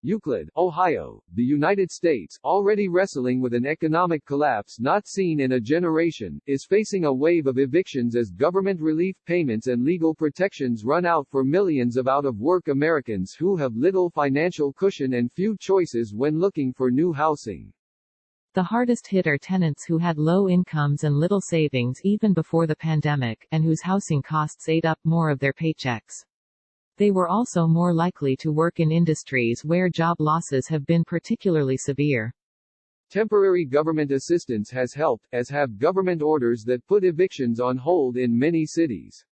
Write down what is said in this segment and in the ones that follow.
EUCLID, Ohio, the United States, already wrestling with an economic collapse not seen in a generation, is facing a wave of evictions as government relief payments and legal protections run out for millions of out-of-work Americans who have little financial cushion and few choices when looking for new housing. The hardest hit are tenants who had low incomes and little savings even before the pandemic, and whose housing costs ate up more of their paychecks. They were also more likely to work in industries where job losses have been particularly severe. Temporary government assistance has helped, as have government orders that put evictions on hold in many cities.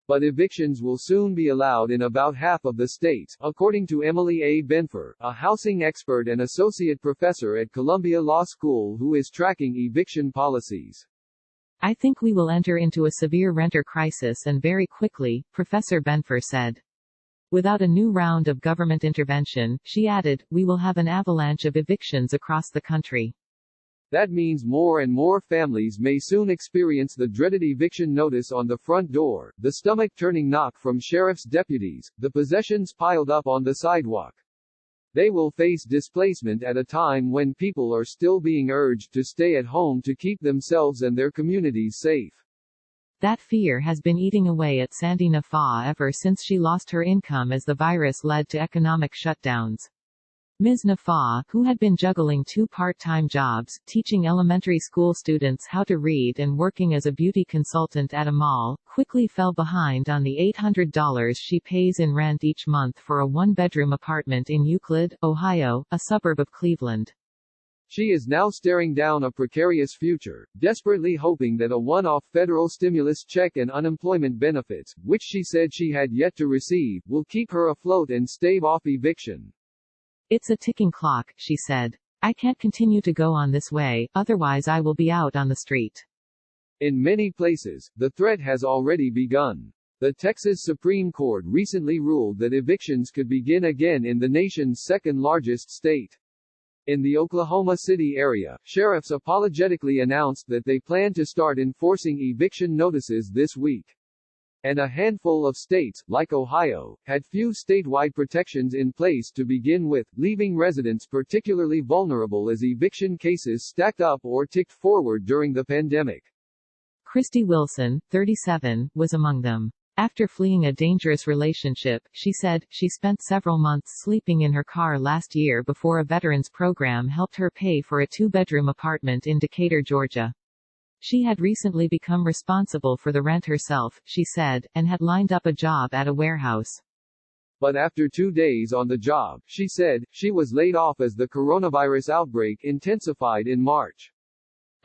But evictions will soon be allowed in about half of the states, according to Emily A. Benfer, a housing expert and associate professor at Columbia Law School who is tracking eviction policies. I think we will enter into a severe renter crisis and very quickly, Professor Benfer said. Without a new round of government intervention, she added, we will have an avalanche of evictions across the country. That means more and more families may soon experience the dreaded eviction notice on the front door, the stomach-turning knock from sheriff's deputies, the possessions piled up on the sidewalk. They will face displacement at a time when people are still being urged to stay at home to keep themselves and their communities safe. That fear has been eating away at Sandy Nafa ever since she lost her income as the virus led to economic shutdowns. Ms. Nafa, who had been juggling 2 part-time jobs, teaching elementary school students how to read and working as a beauty consultant at a mall, quickly fell behind on the $800 she pays in rent each month for a 1-bedroom apartment in Euclid, Ohio, a suburb of Cleveland. She is now staring down a precarious future, desperately hoping that a one-off federal stimulus check and unemployment benefits, which she said she had yet to receive, will keep her afloat and stave off eviction. It's a ticking clock, she said. I can't continue to go on this way, otherwise I will be out on the street. In many places, the threat has already begun. The Texas Supreme Court recently ruled that evictions could begin again in the nation's second-largest state. In the Oklahoma City area, sheriffs apologetically announced that they plan to start enforcing eviction notices this week. And a handful of states, like Ohio, had few statewide protections in place to begin with, leaving residents particularly vulnerable as eviction cases stacked up or ticked forward during the pandemic. Christy Wilson, 37, was among them. After fleeing a dangerous relationship, she said, she spent several months sleeping in her car last year before a veterans program helped her pay for a 2-bedroom apartment in Decatur, Georgia. She had recently become responsible for the rent herself, she said, and had lined up a job at a warehouse. But after 2 days on the job, she said, she was laid off as the coronavirus outbreak intensified in March.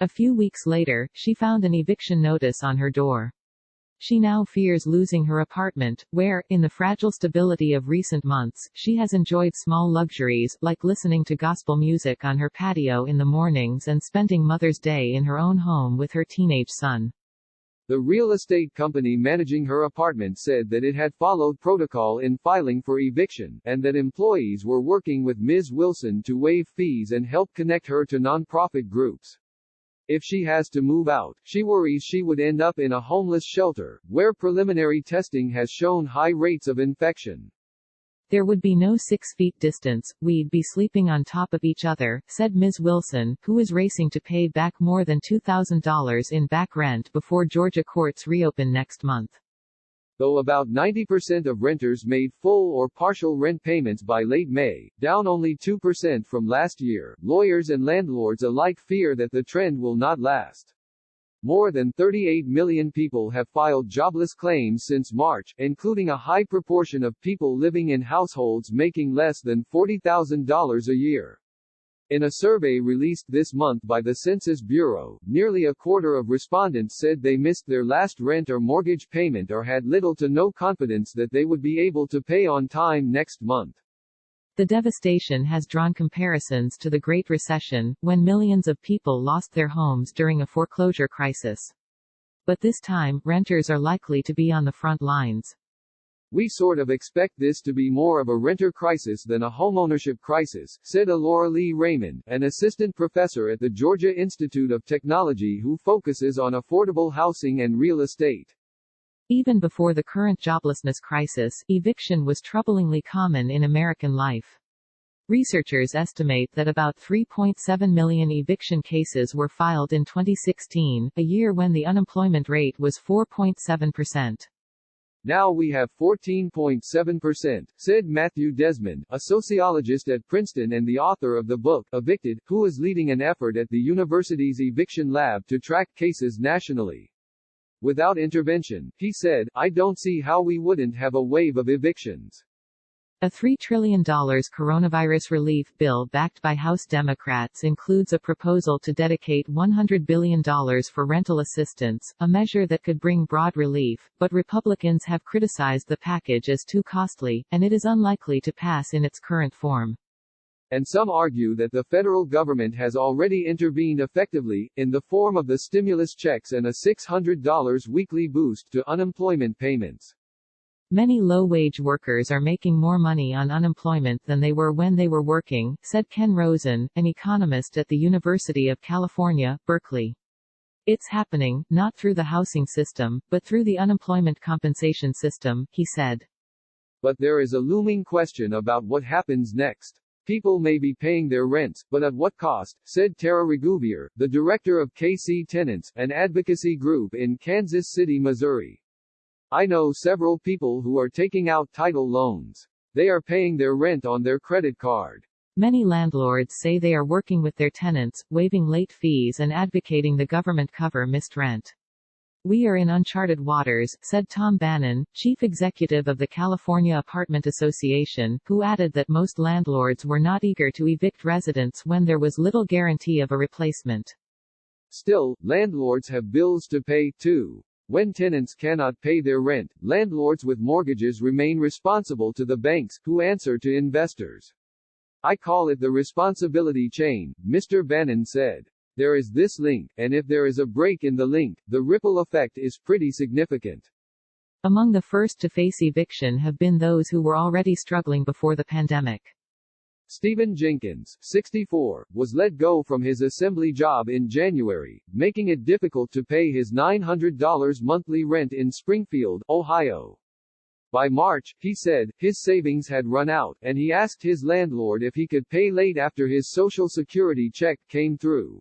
A few weeks later, she found an eviction notice on her door. She now fears losing her apartment, where, in the fragile stability of recent months, she has enjoyed small luxuries, like listening to gospel music on her patio in the mornings and spending Mother's Day in her own home with her teenage son. The real estate company managing her apartment said that it had followed protocol in filing for eviction, and that employees were working with Ms. Wilson to waive fees and help connect her to nonprofit groups. If she has to move out, she worries she would end up in a homeless shelter, where preliminary testing has shown high rates of infection. There would be no 6 feet distance, we'd be sleeping on top of each other, said Ms. Wilson, who is racing to pay back more than $2,000 in back rent before Georgia courts reopen next month. Though about 90% of renters made full or partial rent payments by late May, down only 2% from last year, lawyers and landlords alike fear that the trend will not last. More than 38 million people have filed jobless claims since March, including a high proportion of people living in households making less than $40,000 a year. In a survey released this month by the Census Bureau, nearly a quarter of respondents said they missed their last rent or mortgage payment or had little to no confidence that they would be able to pay on time next month. The devastation has drawn comparisons to the Great Recession, when millions of people lost their homes during a foreclosure crisis. But this time, renters are likely to be on the front lines. We sort of expect this to be more of a renter crisis than a homeownership crisis, said Alora Lee Raymond, an assistant professor at the Georgia Institute of Technology who focuses on affordable housing and real estate. Even before the current joblessness crisis, eviction was troublingly common in American life. Researchers estimate that about 3.7 million eviction cases were filed in 2016, a year when the unemployment rate was 4.7%. Now we have 14.7%, said Matthew Desmond, a sociologist at Princeton and the author of the book, Evicted, who is leading an effort at the university's eviction lab to track cases nationally. Without intervention, he said, I don't see how we wouldn't have a wave of evictions. A $3 trillion coronavirus relief bill backed by House Democrats includes a proposal to dedicate $100 billion for rental assistance, a measure that could bring broad relief, but Republicans have criticized the package as too costly, and it is unlikely to pass in its current form. And some argue that the federal government has already intervened effectively, in the form of the stimulus checks and a $600 weekly boost to unemployment payments. Many low-wage workers are making more money on unemployment than they were when they were working, said Ken Rosen, an economist at the University of California, Berkeley. It's happening, not through the housing system, but through the unemployment compensation system, he said. But there is a looming question about what happens next. People may be paying their rents, but at what cost, said Tara Raghuvier, the director of KC Tenants, an advocacy group in Kansas City, Missouri. I know several people who are taking out title loans. They are paying their rent on their credit card. Many landlords say they are working with their tenants, waiving late fees and advocating the government cover missed rent. We are in uncharted waters, said Tom Bannon, chief executive of the California Apartment Association, who added that most landlords were not eager to evict residents when there was little guarantee of a replacement. Still, landlords have bills to pay, too. When tenants cannot pay their rent, landlords with mortgages remain responsible to the banks, who answer to investors. I call it the responsibility chain, Mr. Bannon said. There is this link, and if there is a break in the link, the ripple effect is pretty significant. Among the first to face eviction have been those who were already struggling before the pandemic. Stephen Jenkins, 64, was let go from his assembly job in January, making it difficult to pay his $900 monthly rent in Springfield, Ohio. By March, he said, his savings had run out, and he asked his landlord if he could pay late after his Social Security check came through.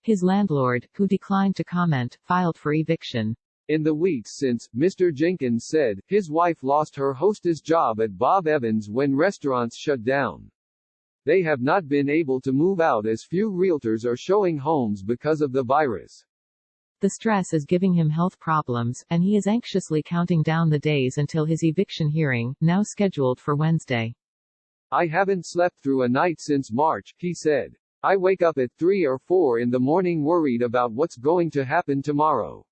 His landlord, who declined to comment, filed for eviction. In the weeks since, Mr. Jenkins said, his wife lost her hostess job at Bob Evans when restaurants shut down. They have not been able to move out as few realtors are showing homes because of the virus. The stress is giving him health problems, and he is anxiously counting down the days until his eviction hearing, now scheduled for Wednesday. I haven't slept through a night since March, he said. I wake up at 3 or 4 in the morning worried about what's going to happen tomorrow.